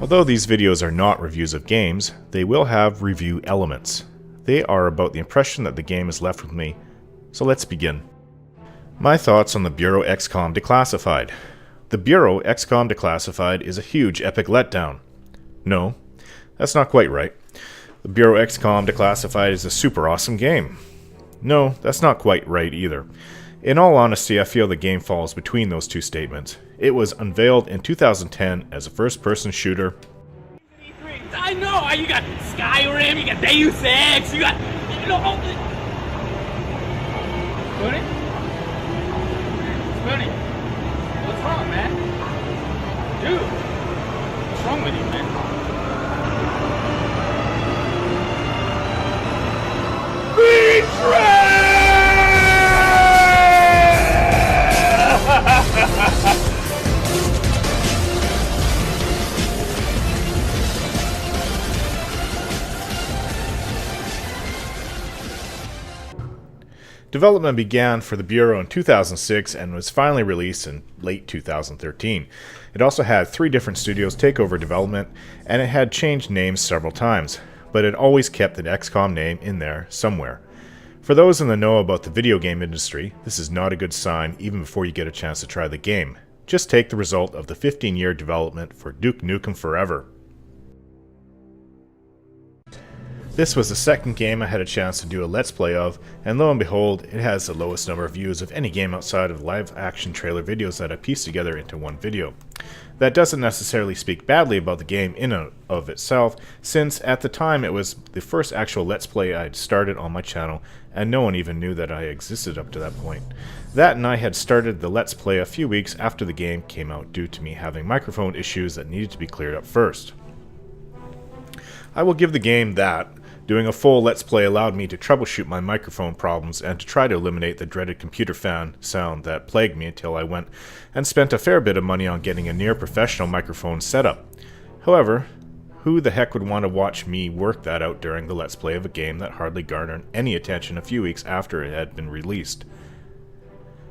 Although these videos are not reviews of games, they will have review elements. They are about the impression that the game has left with me, so let's begin. My thoughts on the Bureau XCOM Declassified. The Bureau XCOM Declassified is a huge epic letdown. No, that's not quite right. The Bureau XCOM Declassified is a super awesome game. No, that's not quite right either. In all honesty, I feel the game falls between those two statements. It was unveiled in 2010 as a first-person shooter. I know! You got Skyrim, you got Deus Ex, you got... Spoonie? Spoonie? What's wrong, man? Dude! What's wrong with you, man? Betray! Development began for the Bureau in 2006 and was finally released in late 2013. It also had 3 different studios take over development, and it had changed names several times, but it always kept the XCOM name in there somewhere. For those in the know about the video game industry, this is not a good sign even before you get a chance to try the game. Just take the result of the 15-year development for Duke Nukem Forever. This was the second game I had a chance to do a Let's Play of, and lo and behold, it has the lowest number of views of any game outside of live-action trailer videos that I pieced together into one video. That doesn't necessarily speak badly about the game in and of itself, since at the time it was the first actual Let's Play I had started on my channel, and no one even knew that I existed up to that point. That and I had started the Let's Play a few weeks after the game came out due to me having microphone issues that needed to be cleared up first. I will give the game that. Doing a full Let's Play allowed me to troubleshoot my microphone problems and to try to eliminate the dreaded computer fan sound that plagued me until I went and spent a fair bit of money on getting a near-professional microphone setup. However, who the heck would want to watch me work that out during the Let's Play of a game that hardly garnered any attention a few weeks after it had been released?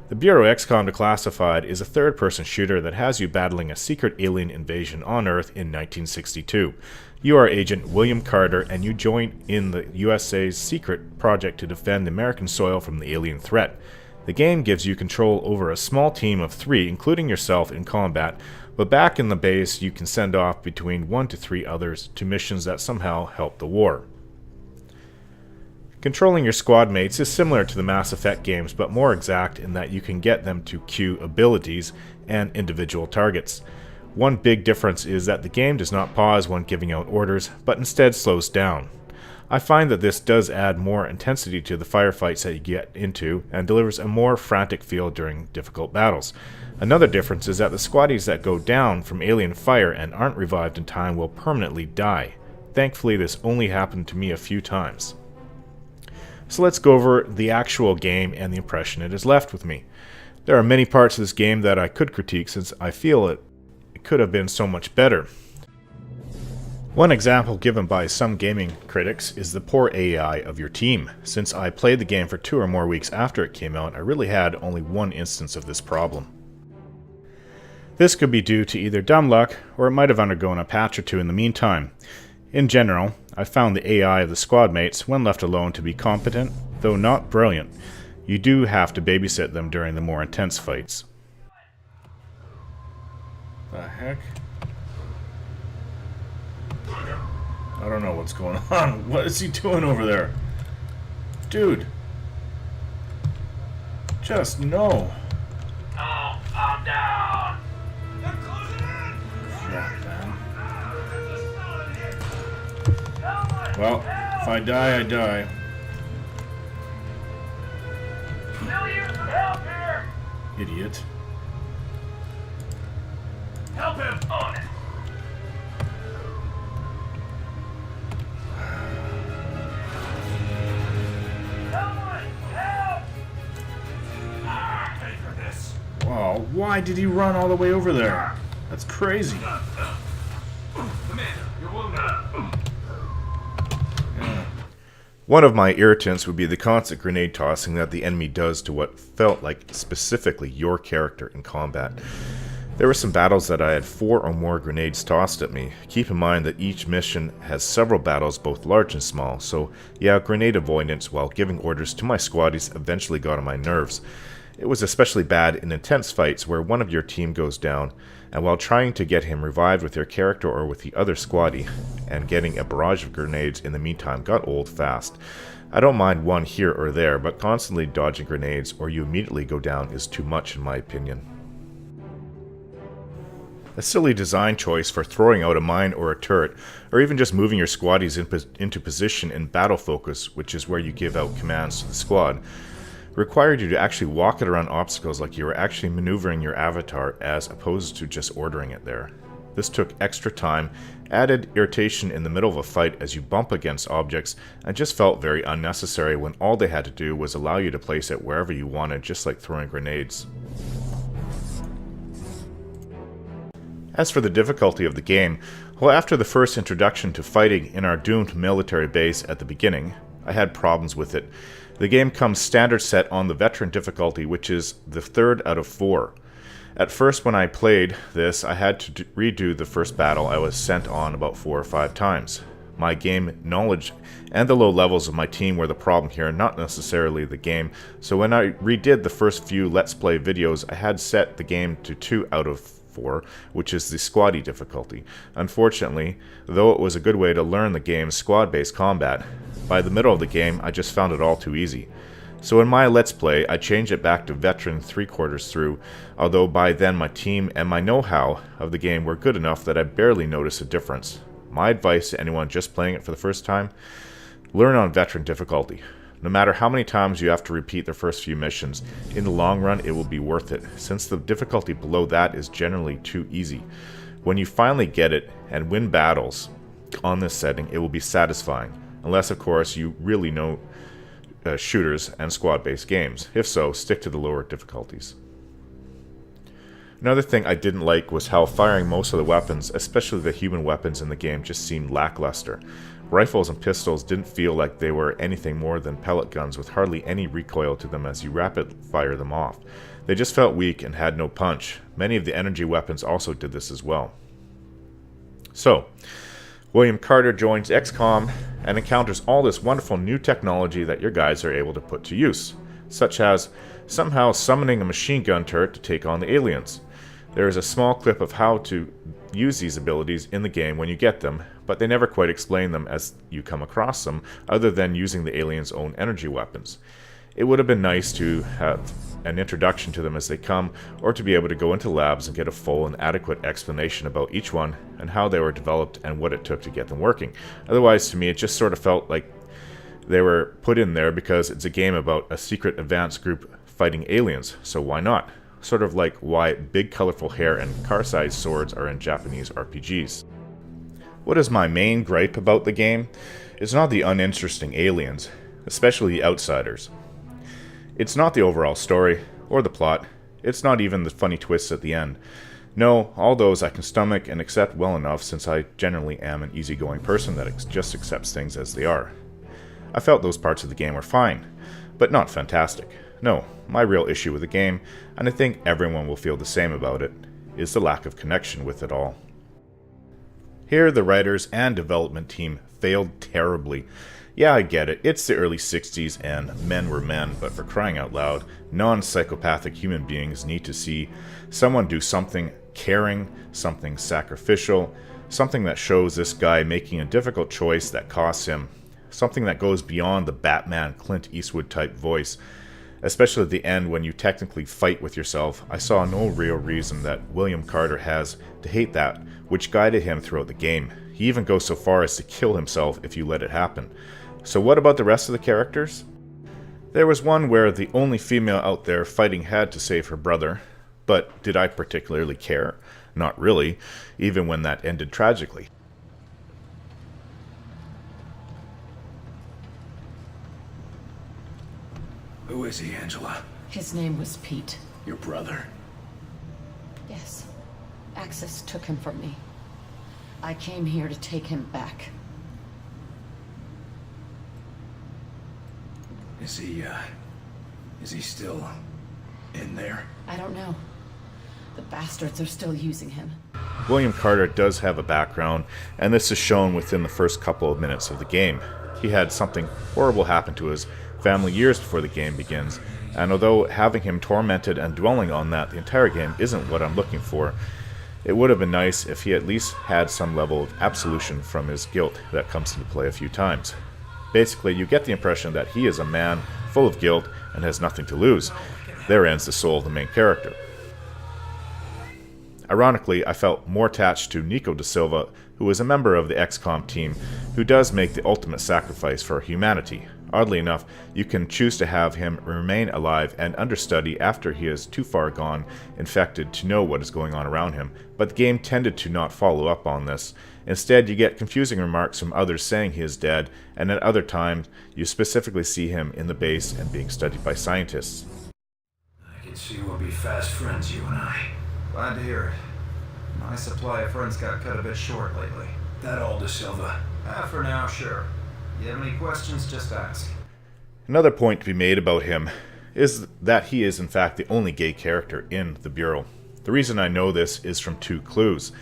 The Bureau XCOM Declassified is a third-person shooter that has you battling a secret alien invasion on Earth in 1962. You are Agent William Carter, and you join in the USA's secret project to defend American soil from the alien threat. The game gives you control over a small team of 3, including yourself, in combat, but back in the base you can send off between 1 to 3 others to missions that somehow help the war. Controlling your squad mates is similar to the Mass Effect games, but more exact in that you can get them to queue abilities and individual targets. One big difference is that the game does not pause when giving out orders, but instead slows down. I find that this does add more intensity to the firefights that you get into, and delivers a more frantic feel during difficult battles. Another difference is that the squaddies that go down from alien fire and aren't revived in time will permanently die. Thankfully, this only happened to me a few times. So let's go over the actual game and the impression it has left with me. There are many parts of this game that I could critique since I feel it could have been so much better. One example given by some gaming critics is the poor AI of your team. Since I played the game for 2 or more weeks after it came out, I really had only one instance of this problem. This could be due to either dumb luck, or it might have undergone a patch or 2 in the meantime. In general, I found the AI of the squad mates, when left alone, to be competent, though not brilliant. You do have to babysit them during the more intense fights. The heck? I don't know what's going on. What is he doing over there? Dude. Just no. Oh, I'm down. Crap, man. Well, if I die, I die. Help here! Idiot. Help him on it! Someone, help! Pay for this. Wow, why did he run all the way over there? That's crazy. Commander, you're wounded. One of my irritants would be the constant grenade tossing that the enemy does to what felt like specifically your character in combat. There were some battles that I had 4 or more grenades tossed at me. Keep in mind that each mission has several battles, both large and small, so yeah, grenade avoidance while giving orders to my squaddies eventually got on my nerves. It was especially bad in intense fights where one of your team goes down, and while trying to get him revived with your character or with the other squaddie, and getting a barrage of grenades in the meantime got old fast. I don't mind one here or there, but constantly dodging grenades or you immediately go down is too much in my opinion. A silly design choice for throwing out a mine or a turret, or even just moving your squaddies into position in battle focus, which is where you give out commands to the squad, required you to actually walk it around obstacles like you were actually maneuvering your avatar as opposed to just ordering it there. This took extra time, added irritation in the middle of a fight as you bump against objects, and just felt very unnecessary when all they had to do was allow you to place it wherever you wanted, just like throwing grenades. As for the difficulty of the game, well, after the first introduction to fighting in our doomed military base at the beginning, I had problems with it. The game comes standard set on the veteran difficulty, which is the 3rd out of 4. At first when I played this, I had to redo the first battle I was sent on about 4 or 5 times. My game knowledge and the low levels of my team were the problem here, not necessarily the game, so when I redid the first few Let's Play videos, I had set the game to 2 out of 4, which is the squaddie difficulty. Unfortunately, though it was a good way to learn the game's squad-based combat, by the middle of the game I just found it all too easy. So in my Let's Play, I changed it back to veteran 3/4 through, although by then my team and my know-how of the game were good enough that I barely noticed a difference. My advice to anyone just playing it for the first time, learn on veteran difficulty. No matter how many times you have to repeat the first few missions, in the long run it will be worth it, since the difficulty below that is generally too easy. When you finally get it and win battles on this setting, it will be satisfying, unless of course you really know shooters and squad-based games. If so, stick to the lower difficulties. Another thing I didn't like was how firing most of the weapons, especially the human weapons in the game, just seemed lackluster. Rifles and pistols didn't feel like they were anything more than pellet guns with hardly any recoil to them as you rapid fire them off. They just felt weak and had no punch. Many of the energy weapons also did this as well. So, William Carter joins XCOM and encounters all this wonderful new technology that your guys are able to put to use, such as somehow summoning a machine gun turret to take on the aliens. There is a small clip of how to use these abilities in the game when you get them, but they never quite explain them as you come across them, other than using the aliens' own energy weapons. It would have been nice to have an introduction to them as they come, or to be able to go into labs and get a full and adequate explanation about each one and how they were developed and what it took to get them working. Otherwise, to me, it just sort of felt like they were put in there because it's a game about a secret advanced group fighting aliens, so why not? Sort of like why big colorful hair and car-sized swords are in Japanese RPGs. What is my main gripe about the game? It's not the uninteresting aliens, especially the outsiders. It's not the overall story, or the plot. It's not even the funny twists at the end. No, all those I can stomach and accept well enough, since I generally am an easygoing person that just accepts things as they are. I felt those parts of the game were fine, but not fantastic. No, my real issue with the game, and I think everyone will feel the same about it, is the lack of connection with it all. Here, the writers and development team failed terribly. Yeah, I get it, it's the early 60s and men were men, but for crying out loud, non-psychopathic human beings need to see someone do something caring, something sacrificial, something that shows this guy making a difficult choice that costs him, something that goes beyond the Batman Clint Eastwood type voice. Especially at the end when you technically fight with yourself, I saw no real reason that William Carter has to hate that, which guided him throughout the game. He even goes so far as to kill himself if you let it happen. So what about the rest of the characters? There was one where the only female out there fighting had to save her brother, but did I particularly care? Not really, even when that ended tragically. Who is he, Angela? His name was Pete. Your brother? Yes. Axis took him from me. I came here to take him back. Is he still in there? I don't know. The bastards are still using him. William Carter does have a background, and this is shown within the first couple of minutes of the game. He had something horrible happen to his family years before the game begins, and although having him tormented and dwelling on that the entire game isn't what I'm looking for, it would have been nice if he at least had some level of absolution from his guilt that comes into play a few times. Basically, you get the impression that he is a man full of guilt and has nothing to lose. There ends the soul of the main character. Ironically, I felt more attached to Nico da Silva, who is a member of the XCOM team, who does make the ultimate sacrifice for humanity. Oddly enough, you can choose to have him remain alive and understudy after he is too far gone, infected, to know what is going on around him, but the game tended to not follow up on this. Instead, you get confusing remarks from others saying he is dead, and at other times, you specifically see him in the base and being studied by scientists. I can see we'll be fast friends, you and I. Glad to hear it. My supply of friends got cut a bit short lately. That all, Da Silva? For now, sure. You have any questions, just ask. Another point to be made about him is that he is in fact the only gay character in the Bureau. The reason I know this is from two clues.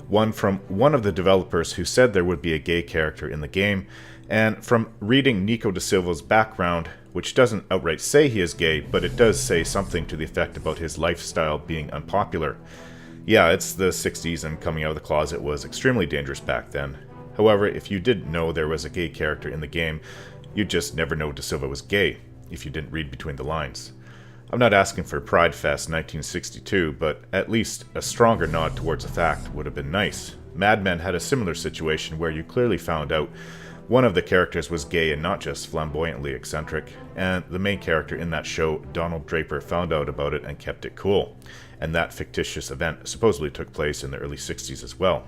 One from one of the developers who said there would be a gay character in the game, and from reading Nico da Silva's background, which doesn't outright say he is gay, but it does say something to the effect about his lifestyle being unpopular. Yeah, it's the 60s and coming out of the closet was extremely dangerous back then. However, if you didn't know there was a gay character in the game, you'd just never know Da Silva was gay, if you didn't read between the lines. I'm not asking for Pride Fest 1962, but at least a stronger nod towards the fact would have been nice. Mad Men had a similar situation where you clearly found out one of the characters was gay and not just flamboyantly eccentric, and the main character in that show, Donald Draper, found out about it and kept it cool. And that fictitious event supposedly took place in the early 60s as well.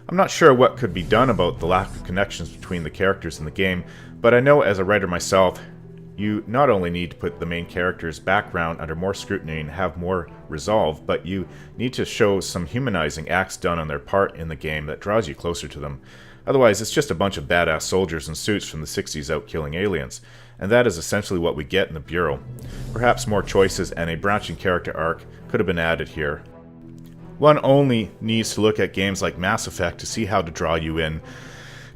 I'm not sure what could be done about the lack of connections between the characters in the game, but I know as a writer myself, you not only need to put the main character's background under more scrutiny and have more resolve, but you need to show some humanizing acts done on their part in the game that draws you closer to them. Otherwise, it's just a bunch of badass soldiers in suits from the 60s out killing aliens, and that is essentially what we get in the Bureau. Perhaps more choices and a branching character arc could have been added here. One only needs to look at games like Mass Effect to see how to draw you in,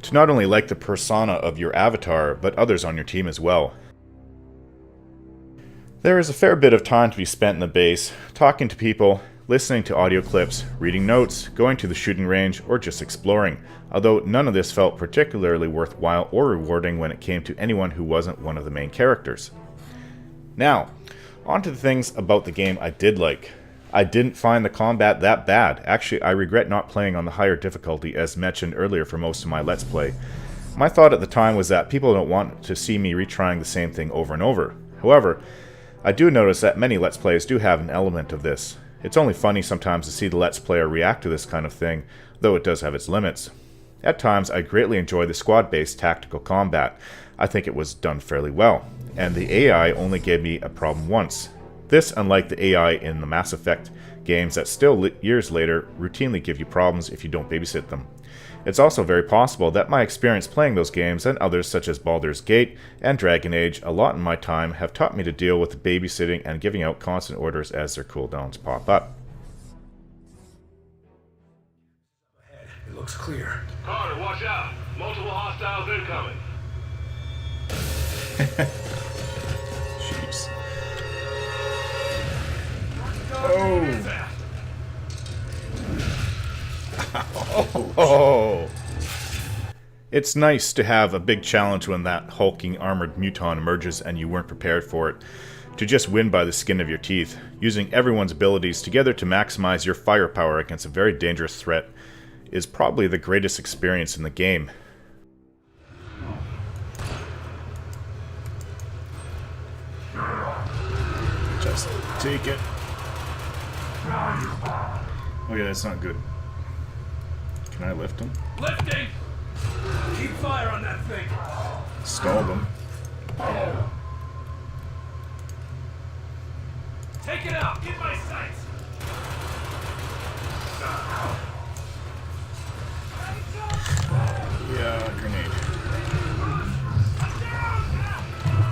to not only like the persona of your avatar, but others on your team as well. There is a fair bit of time to be spent in the base, talking to people, listening to audio clips, reading notes, going to the shooting range, or just exploring, although none of this felt particularly worthwhile or rewarding when it came to anyone who wasn't one of the main characters. Now, on to the things about the game I did like. I didn't find the combat that bad. Actually, I regret not playing on the higher difficulty as mentioned earlier for most of my Let's Play. My thought at the time was that people don't want to see me retrying the same thing over and over. However, I do notice that many Let's Plays do have an element of this. It's only funny sometimes to see the Let's Player react to this kind of thing, though it does have its limits. At times, I greatly enjoy the squad-based tactical combat. I think it was done fairly well, and the AI only gave me a problem once. This, unlike the AI in the Mass Effect games that still years later routinely give you problems if you don't babysit them. It's also very possible that my experience playing those games and others such as Baldurs Gate and Dragon Age a lot in my time have taught me to deal with babysitting and giving out constant orders as their cooldowns pop up. It looks clear. Carter, watch out. Multiple hostiles incoming. Jeez. Oh. It's nice to have a big challenge when that hulking armored muton emerges and you weren't prepared for it. To just win by the skin of your teeth, using everyone's abilities together to maximize your firepower against a very dangerous threat, is probably the greatest experience in the game. Just take it. Okay, that's not good. Can I lift him? Lifting! Keep fire on that thing! Stalled him. Take it out! Get my sights! Yeah, grenade.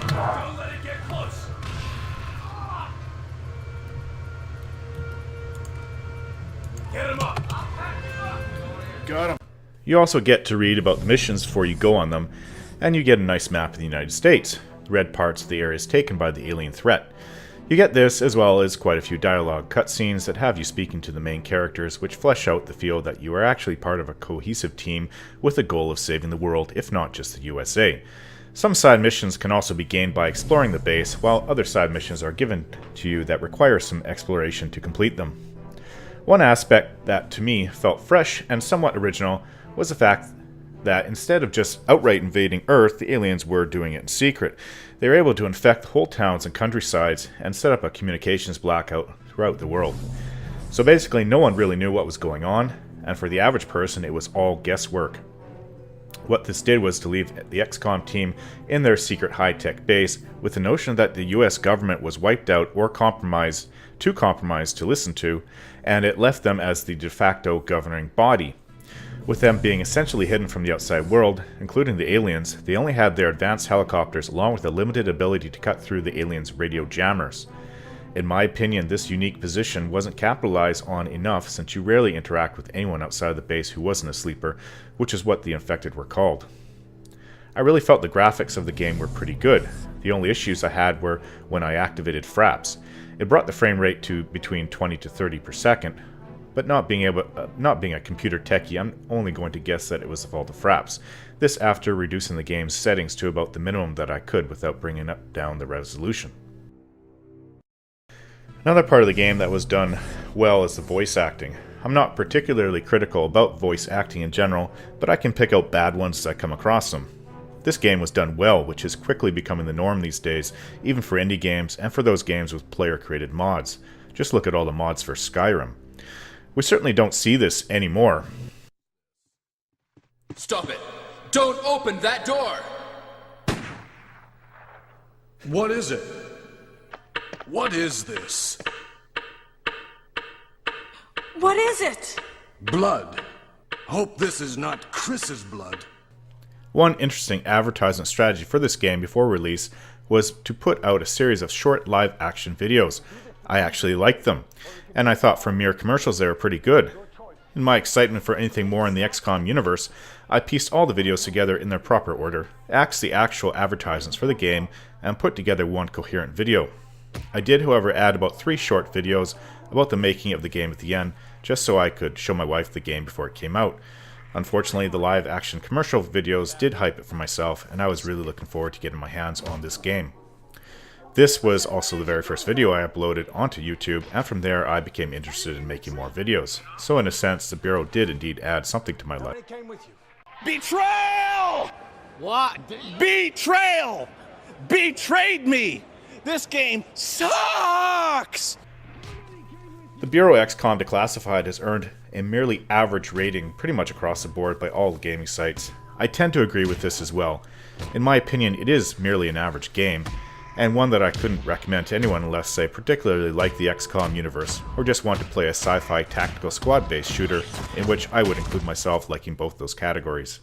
Don't let it get close! You also get to read about the missions before you go on them, and you get a nice map of the United States, the red parts of the areas taken by the alien threat. You get this, as well as quite a few dialogue cutscenes that have you speaking to the main characters, which flesh out the feel that you are actually part of a cohesive team with the goal of saving the world, if not just the USA. Some side missions can also be gained by exploring the base, while other side missions are given to you that require some exploration to complete them. One aspect that to me felt fresh and somewhat original was the fact that instead of just outright invading Earth, the aliens were doing it in secret. They were able to infect whole towns and countrysides and set up a communications blackout throughout the world. So basically no one really knew what was going on, and for the average person it was all guesswork. What this did was to leave the XCOM team in their secret high-tech base with the notion that the US government was wiped out or compromised to listen to, and it left them as the de facto governing body. With them being essentially hidden from the outside world, including the aliens, they only had their advanced helicopters along with a limited ability to cut through the aliens' radio jammers. In my opinion, this unique position wasn't capitalized on enough since you rarely interact with anyone outside of the base who wasn't a sleeper, which is what the infected were called. I really felt the graphics of the game were pretty good. The only issues I had were when I activated fraps. It brought the frame rate to between 20 to 30 per second, but not being a computer techie, I'm only going to guess that it was the fault of fraps. This after reducing the game's settings to about the minimum that I could without bringing down the resolution. Another part of the game that was done well is the voice acting. I'm not particularly critical about voice acting in general, but I can pick out bad ones as I come across them. This game was done well, which is quickly becoming the norm these days, even for indie games and for those games with player-created mods. Just look at all the mods for Skyrim. We certainly don't see this anymore. Stop it! Don't open that door! What is it? What is this? What is it? Blood. Hope this is not Chris's blood. One interesting advertisement strategy for this game before release was to put out a series of short live-action videos. I actually liked them, and I thought from mere commercials they were pretty good. In my excitement for anything more in the XCOM universe, I pieced all the videos together in their proper order, axed the actual advertisements for the game, and put together one coherent video. I did, however, add about 3 short videos about the making of the game at the end, just so I could show my wife the game before it came out. Unfortunately, the live-action commercial videos did hype it for myself, and I was really looking forward to getting my hands on this game. This was also the very first video I uploaded onto YouTube, and from there I became interested in making more videos. So in a sense, the Bureau did indeed add something to my life. Betrayal! What? Betrayal! Betrayed me! This game sucks! The Bureau XCOM Declassified has earned a merely average rating pretty much across the board by all gaming sites. I tend to agree with this as well. In my opinion, it is merely an average game, and one that I couldn't recommend to anyone unless they particularly like the XCOM universe, or just want to play a sci-fi tactical squad-based shooter, in which I would include myself liking both those categories.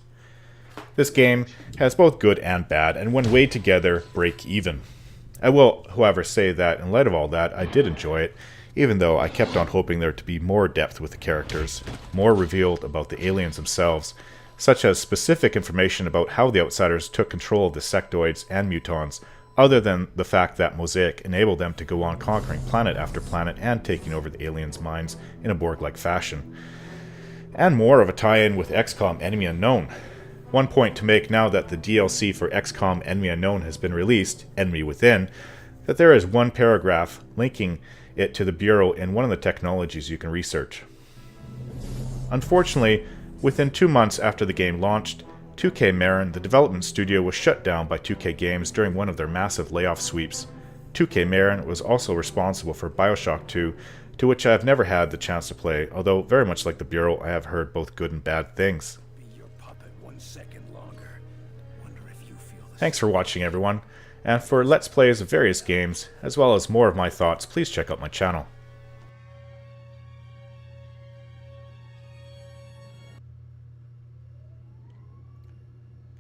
This game has both good and bad, and when weighed together, break even. I will, however, say that in light of all that, I did enjoy it, even though I kept on hoping there to be more depth with the characters, more revealed about the aliens themselves, such as specific information about how the Outsiders took control of the sectoids and mutons, other than the fact that Mosaic enabled them to go on conquering planet after planet and taking over the aliens' minds in a Borg-like fashion. And more of a tie-in with XCOM Enemy Unknown. One point to make now that the DLC for XCOM Enemy Unknown has been released, Enemy Within, that there is one paragraph linking it to the Bureau in one of the technologies you can research. Unfortunately, within 2 months after the game launched, 2K Marin, the development studio, was shut down by 2K Games during one of their massive layoff sweeps. 2K Marin was also responsible for Bioshock 2, to which I have never had the chance to play, although very much like the Bureau, I have heard both good and bad things. Thanks for watching, everyone, and for Let's Plays of various games, as well as more of my thoughts, please check out my channel.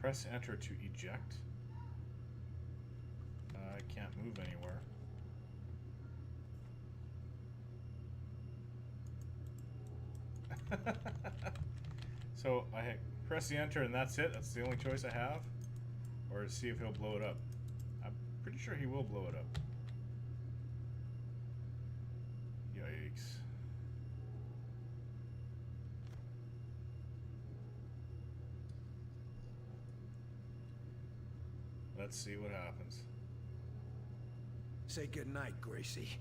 Press enter to eject. I can't move anywhere. So I Press the enter and that's it? That's the only choice I have? Or see if he'll blow it up? I'm pretty sure he will blow it up. Yikes. Let's see what happens. Say goodnight, Gracie.